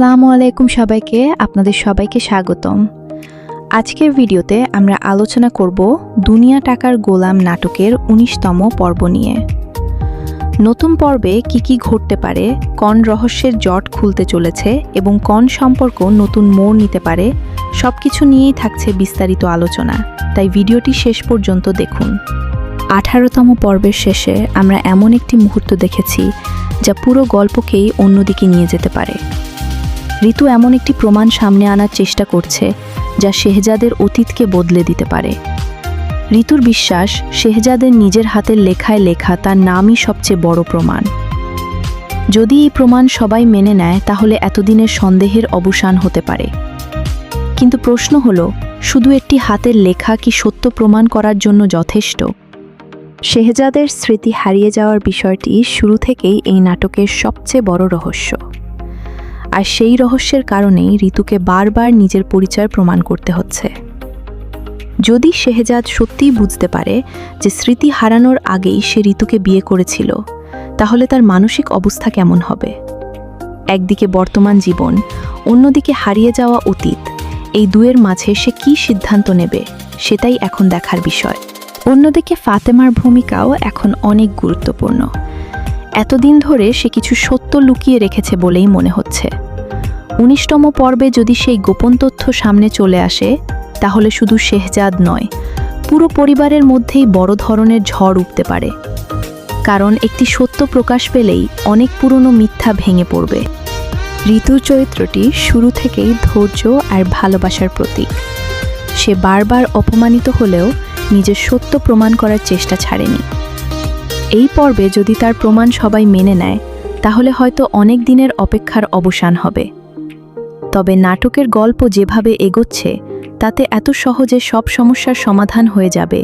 আসসালামু আলাইকুম সবাইকে, আপনাদের সবাইকে স্বাগতম। আজকের ভিডিওতে আমরা আলোচনা করব দুনিয়া টাকার গোলাম নাটকের ১৯তম পর্ব নিয়ে। নতুন পর্বে কি ঘটতে পারে, কোন রহস্যের জট খুলতে চলেছে এবং কোন সম্পর্ক নতুন মোড় নিতে পারে, সবকিছু নিয়েই থাকছে বিস্তারিত আলোচনা, তাই ভিডিওটি শেষ পর্যন্ত দেখুন। ১৮তম পর্বের শেষে আমরা এমন একটি মুহূর্ত দেখেছি যা পুরো গল্পকেই অন্যদিকে নিয়ে যেতে পারে। ঋতু এমন একটি প্রমাণ সামনে আনার চেষ্টা করছে যা শেহজাদের অতীতকে বদলে দিতে পারে। ঋতুর বিশ্বাস, শেহজাদের নিজের হাতের লেখায় লেখা তার নামই সবচেয়ে বড় প্রমাণ। যদি এই প্রমাণ সবাই মেনে নেয় তাহলে এতদিনের সন্দেহের অবসান হতে পারে। কিন্তু প্রশ্ন হলো, শুধু একটি হাতের লেখা কি সত্য প্রমাণ করার জন্য যথেষ্ট? শেহজাদের স্মৃতি হারিয়ে যাওয়ার বিষয়টি শুরু থেকেই এই নাটকের সবচেয়ে বড় রহস্য। আর সেই রহস্যের কারণেই ঋতুকে বারবার নিজের পরিচয় প্রমাণ করতে হচ্ছে। যদি শেহজাদ সত্যিই বুঝতে পারে যে স্মৃতি হারানোর আগেই সে ঋতুকে বিয়ে করেছিল, তাহলে তার মানসিক অবস্থা কেমন হবে? একদিকে বর্তমান জীবন, অন্যদিকে হারিয়ে যাওয়া অতীত, এই দুয়ের মাঝে সে কী সিদ্ধান্ত নেবে সেটাই এখন দেখার বিষয়। অন্যদিকে ফাতেমার ভূমিকাও এখন অনেক গুরুত্বপূর্ণ। এতদিন ধরে সে কিছু সত্য লুকিয়ে রেখেছে বলেই মনে হচ্ছে। ১৯তম পর্বে যদি সেই গোপন তথ্য সামনে চলে আসে, তাহলে শুধু শেহজাদ নয়, পুরো পরিবারের মধ্যেই বড় ধরনের ঝড় উঠতে পারে। কারণ একটি সত্য প্রকাশ পেলেই অনেক পুরনো মিথ্যা ভেঙে পড়বে। ঋতুর চরিত্রটি শুরু থেকেই ধৈর্য আর ভালোবাসার প্রতীক। সে বারবার অপমানিত হলেও নিজের সত্য প্রমাণ করার চেষ্টা ছাড়েনি। এই পর্বে যদি তার প্রমাণ সবাই মেনে নেয়, তাহলে হয়তো অনেক দিনের অপেক্ষার অবসান হবে। তবে নাটকের গল্প যেভাবে এগোচ্ছে, তাতে এত সহজে সব সমস্যার সমাধান হয়ে যাবে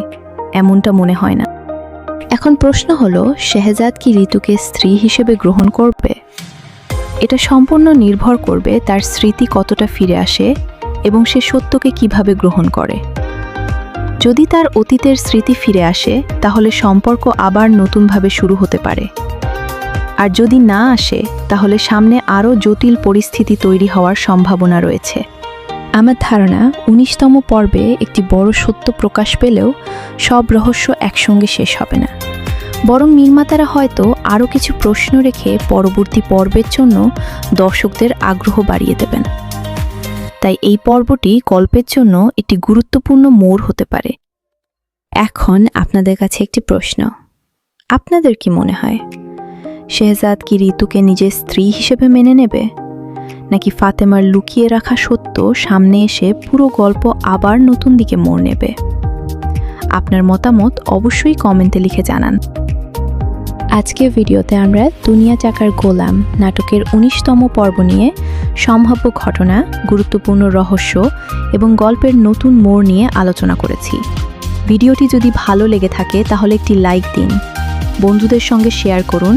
এমনটা মনে হয় না। এখন প্রশ্ন হলো, শেহজাদ কি ঋতুকে স্ত্রী হিসেবে গ্রহণ করবে? এটা সম্পূর্ণ নির্ভর করবে তার স্মৃতি কতটা ফিরে আসে এবং সে সত্যকে কিভাবে গ্রহণ করে। যদি তার অতীতের স্মৃতি ফিরে আসে, তাহলে সম্পর্ক আবার নতুনভাবে শুরু হতে পারে। আর যদি না আসে, তাহলে সামনে আরও জটিল পরিস্থিতি তৈরি হওয়ার সম্ভাবনা রয়েছে। আমার ধারণা ১৯তম পর্বে একটি বড় সত্য প্রকাশ পেলেও সব রহস্য একসঙ্গে শেষ হবে না, বরং নির্মাতারা হয়তো আরও কিছু প্রশ্ন রেখে পরবর্তী পর্বের জন্য দর্শকদের আগ্রহ বাড়িয়ে দেবেন। তাই এই পর্বটি গল্পের জন্য একটি গুরুত্বপূর্ণ মোড় হতে পারে। এখন আপনাদের কাছে একটি প্রশ্ন, আপনাদের কি মনে হয়, শেহজাদ কি ঋতুকে নিজের স্ত্রী হিসেবে মেনে নেবে, নাকি ফাতেমার লুকিয়ে রাখা সত্য সামনে এসে পুরো গল্প আবার নতুন দিকে মোড় নেবে? আপনার মতামত অবশ্যই কমেন্টে লিখে জানান। আজকের ভিডিওতে আমরা দুনিয়া টাকার গোলাম নাটকের ১৯তম পর্ব নিয়ে সম্ভাব্য ঘটনা, গুরুত্বপূর্ণ রহস্য এবং গল্পের নতুন মোড় নিয়ে আলোচনা করেছি। ভিডিওটি যদি ভালো লেগে থাকে তাহলে একটি লাইক দিন, বন্ধুদের সঙ্গে শেয়ার করুন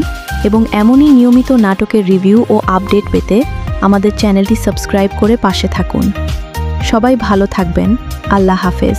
এবং এমনই নিয়মিত নাটকের রিভিউ ও আপডেট পেতে আমাদের চ্যানেলটি সাবস্ক্রাইব করে পাশে থাকুন। সবাই ভালো থাকবেন। আল্লাহ হাফেজ।